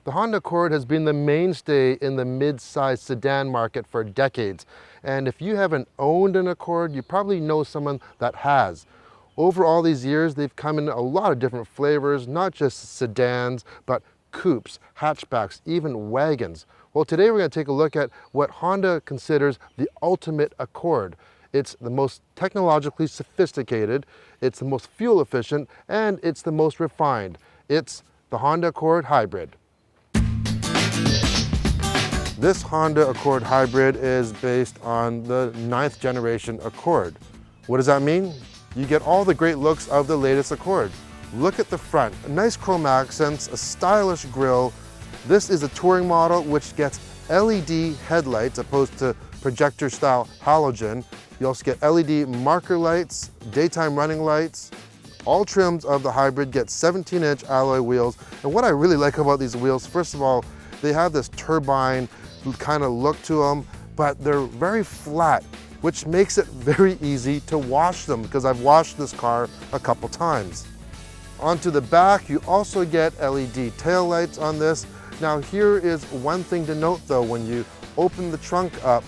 The Honda Accord has been the mainstay in the mid-size sedan market for decades. And if you haven't owned an Accord, you probably know someone that has. Over all these years, they've come in a lot of different flavors, not just sedans, but coupes, hatchbacks, even wagons. Well, today we're going to take a look at what Honda considers the ultimate Accord. It's the most technologically sophisticated, it's the most fuel efficient, and it's the most refined. It's the Honda Accord Hybrid. This Honda Accord Hybrid is based on the 9th generation Accord. What does that mean? You get all the great looks of the latest Accord. Look at the front, nice chrome accents, a stylish grille. This is a touring model which gets LED headlights opposed to projector style halogen. You also get LED marker lights, daytime running lights. All trims of the Hybrid get 17-inch alloy wheels. And what I really like about these wheels, first of all, they have this turbine kind of look to them, but they're very flat, which makes it very easy to wash them because I've washed this car a couple times. Onto the back, you also get LED tail lights on this. Now here is one thing to note though, when you open the trunk up,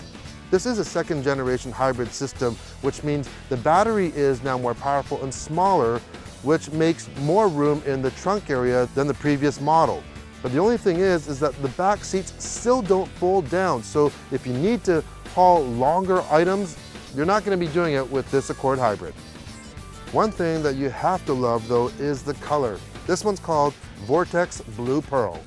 this is a 2nd generation hybrid system, which means the battery is now more powerful and smaller, which makes more room in the trunk area than the previous model. But the only thing is that the back seats still don't fold down. So if you need to haul longer items, you're not going to be doing it with this Accord Hybrid. One thing that you have to love though is the color. This one's called Vortex Blue Pearl.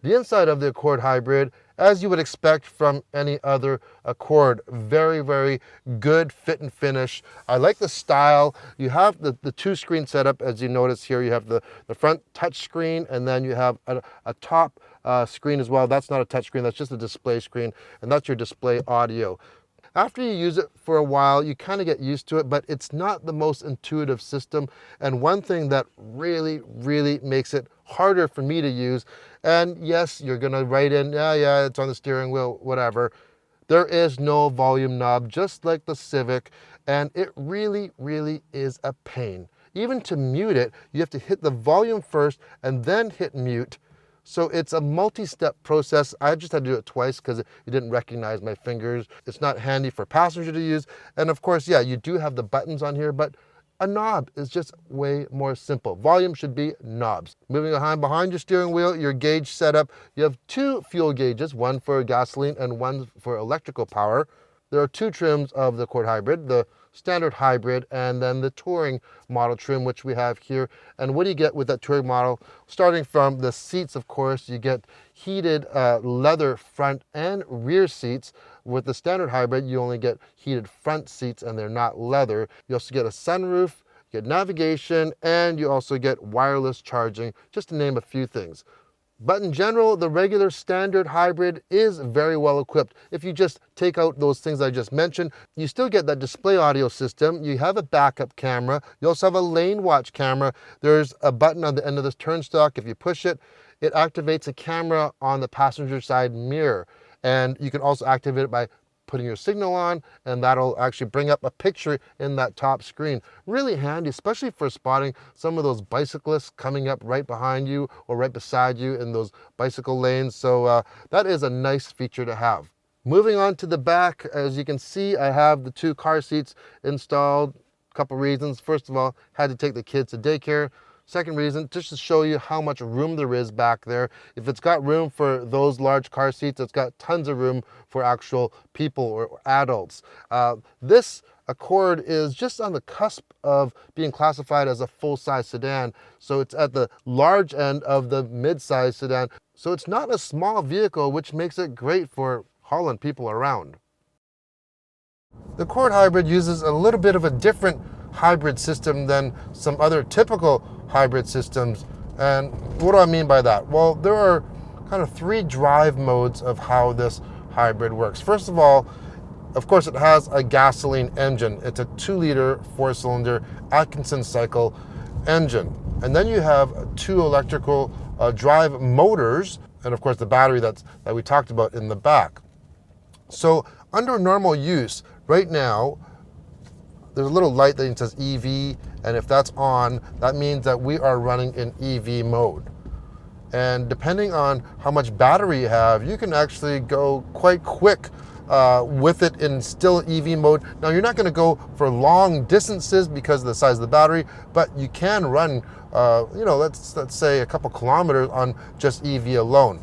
The inside of the Accord Hybrid, as you would expect from any other Accord, very, very good fit and finish. I like the style. You have the 2-screen setup, as you notice here. You have the front touch screen, and then you have a top screen as well. That's not a touch screen, that's just a display screen, and that's your display audio. After you use it for a while, you kind of get used to it, but it's not the most intuitive system. And one thing that really, really makes it harder for me to use, and yes, you're gonna write in, yeah, it's on the steering wheel, whatever. There is no volume knob, just like the Civic, and it really, really is a pain. Even to mute it, you have to hit the volume first and then hit mute. So it's a multi-step process. I just had to do it twice because it didn't recognize my fingers. It's not handy for passenger to use. And of course, yeah, you do have the buttons on here, but a knob is just way more simple. Volume should be knobs. Moving on behind your steering wheel, your gauge setup, you have 2 fuel gauges, one for gasoline and one for electrical power. There are 2 trims of the Accord Hybrid, the standard hybrid and then the touring model trim, which we have here. And what do you get with that touring model? Starting from the seats, of course, you get heated leather front and rear seats. With the standard hybrid, you only get heated front seats and they're not leather. You also get a sunroof, you get navigation, and you also get wireless charging, just to name a few things. But in general, the regular standard hybrid is very well equipped. If you just take out those things I just mentioned, you still get that display audio system. You have a backup camera. You also have a lane watch camera. There's a button on the end of this turnstile. If you push it, it activates a camera on the passenger side mirror. And you can also activate it by putting your signal on, and that'll actually bring up a picture in that top screen. Really handy, especially for spotting some of those bicyclists coming up right behind you or right beside you in those bicycle lanes. So that is a nice feature to have. Moving on to the back, as you can see, I have the 2 car seats installed. A couple reasons. First of all, had to take the kids to daycare. Second reason, just to show you how much room there is back there. If it's got room for those large car seats, it's got tons of room for actual people or adults. This Accord is just on the cusp of being classified as a full-size sedan. So it's at the large end of the mid-size sedan. So it's not a small vehicle, which makes it great for hauling people around. The Accord Hybrid uses a little bit of a different hybrid system than some other typical hybrid systems. And what do I mean by that? Well, there are kind of 3 drive modes of how this hybrid works. First of all, of course, it has a gasoline engine. It's a 2-liter 4-cylinder Atkinson cycle engine. And then you have 2 electrical drive motors, and of course the battery that we talked about in the back. So under normal use, right now, there's a little light that says EV, and if that's on, that means that we are running in EV mode. And depending on how much battery you have, you can actually go quite quick with it in still EV mode. Now you're not going to go for long distances because of the size of the battery, but you can run, let's say a couple kilometers on just EV alone.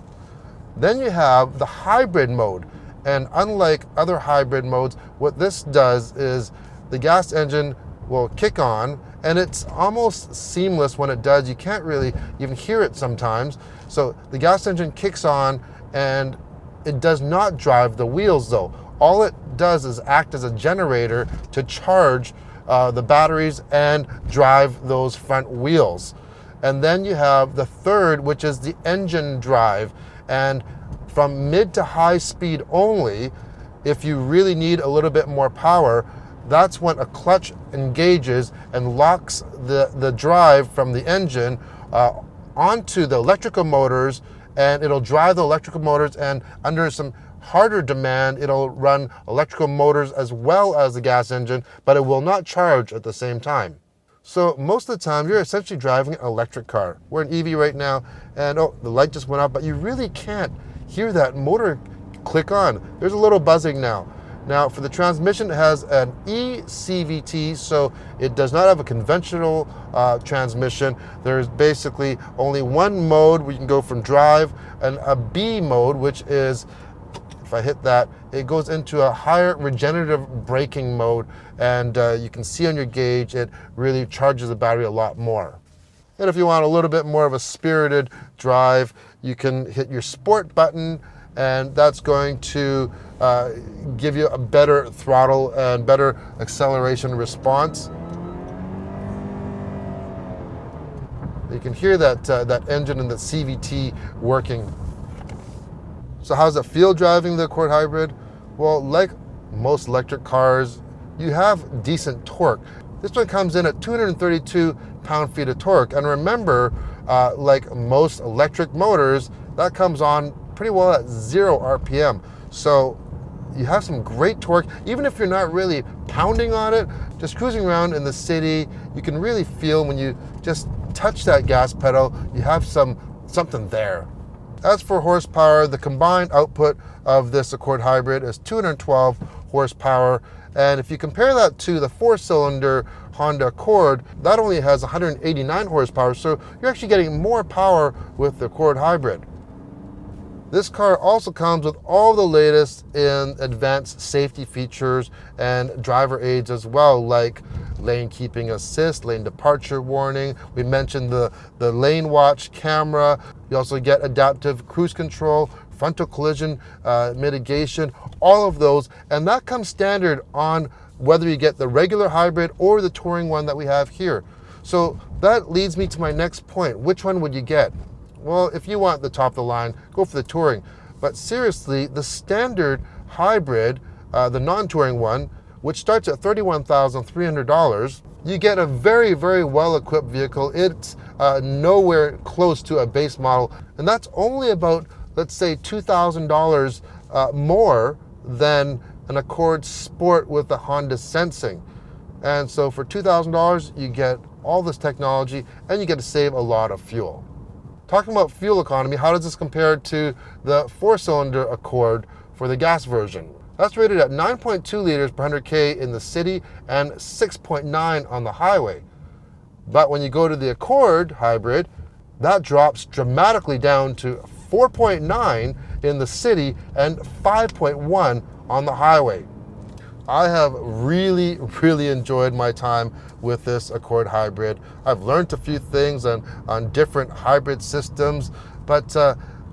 Then you have the hybrid mode, and unlike other hybrid modes, what this does is the gas engine will kick on, and it's almost seamless when it does. You can't really even hear it sometimes. So the gas engine kicks on, and it does not drive the wheels though. All it does is act as a generator to charge the batteries and drive those front wheels. And then you have the third, which is the engine drive. And from mid to high speed only, if you really need a little bit more power, that's when a clutch engages and locks the drive from the engine onto the electrical motors, and it'll drive the electrical motors, and under some harder demand, it'll run electrical motors as well as the gas engine, but it will not charge at the same time. So most of the time, you're essentially driving an electric car. We're in EV right now, and oh, the light just went up, but you really can't hear that motor click on. There's a little buzzing now. Now for the transmission, it has an eCVT, so it does not have a conventional transmission. There's basically only one mode where you can go from drive, and a B mode, which is, if I hit that, it goes into a higher regenerative braking mode, and you can see on your gauge, it really charges the battery a lot more. And if you want a little bit more of a spirited drive, you can hit your sport button, and that's going to give you a better throttle and better acceleration response. You can hear that engine and the CVT working. So how does it feel driving the Accord Hybrid? Well, like most electric cars, you have decent torque. This one comes in at 232 pound-feet of torque. And remember, like most electric motors, that comes on pretty well at 0 RPM. So you have some great torque. Even if you're not really pounding on it, just cruising around in the city, you can really feel when you just touch that gas pedal, you have something there. As for horsepower, the combined output of this Accord Hybrid is 212 horsepower. And if you compare that to the 4-cylinder Honda Accord, that only has 189 horsepower. So you're actually getting more power with the Accord Hybrid. This car also comes with all the latest in advanced safety features and driver aids as well, like lane keeping assist, lane departure warning. We mentioned the lane watch camera. You also get adaptive cruise control, frontal collision mitigation, all of those. And that comes standard on whether you get the regular hybrid or the touring one that we have here. So that leads me to my next point. Which one would you get? Well, if you want the top of the line, go for the touring. But seriously, the standard hybrid, the non-touring one, which starts at $31,300, you get a very, very well-equipped vehicle. It's nowhere close to a base model. And that's only about, let's say, $2,000 more than an Accord Sport with the Honda Sensing. And so for $2,000, you get all this technology, and you get to save a lot of fuel. Talking about fuel economy, how does this compare to the 4-cylinder Accord for the gas version? That's rated at 9.2 liters per 100K in the city and 6.9 on the highway. But when you go to the Accord Hybrid, that drops dramatically down to 4.9 in the city and 5.1 on the highway. I have really, really enjoyed my time with this Accord Hybrid. I've learned a few things on different hybrid systems, but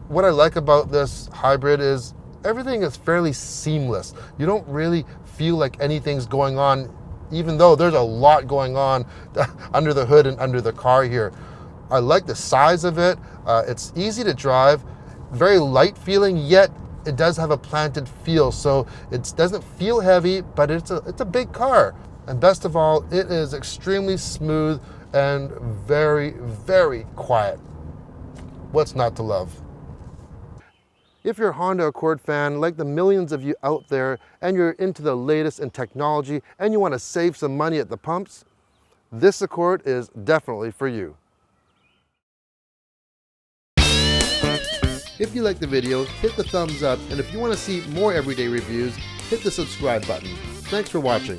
what I like about this hybrid is everything is fairly seamless. You don't really feel like anything's going on, even though there's a lot going on under the hood and under the car here. I like the size of it. It's easy to drive, very light feeling, yet it does have a planted feel, so it doesn't feel heavy, but it's a big car. And best of all, it is extremely smooth and very, very quiet. What's not to love? If you're a Honda Accord fan, like the millions of you out there, and you're into the latest in technology, and you want to save some money at the pumps, this Accord is definitely for you. If you liked the video, hit the thumbs up, and if you want to see more everyday reviews, hit the subscribe button. Thanks for watching.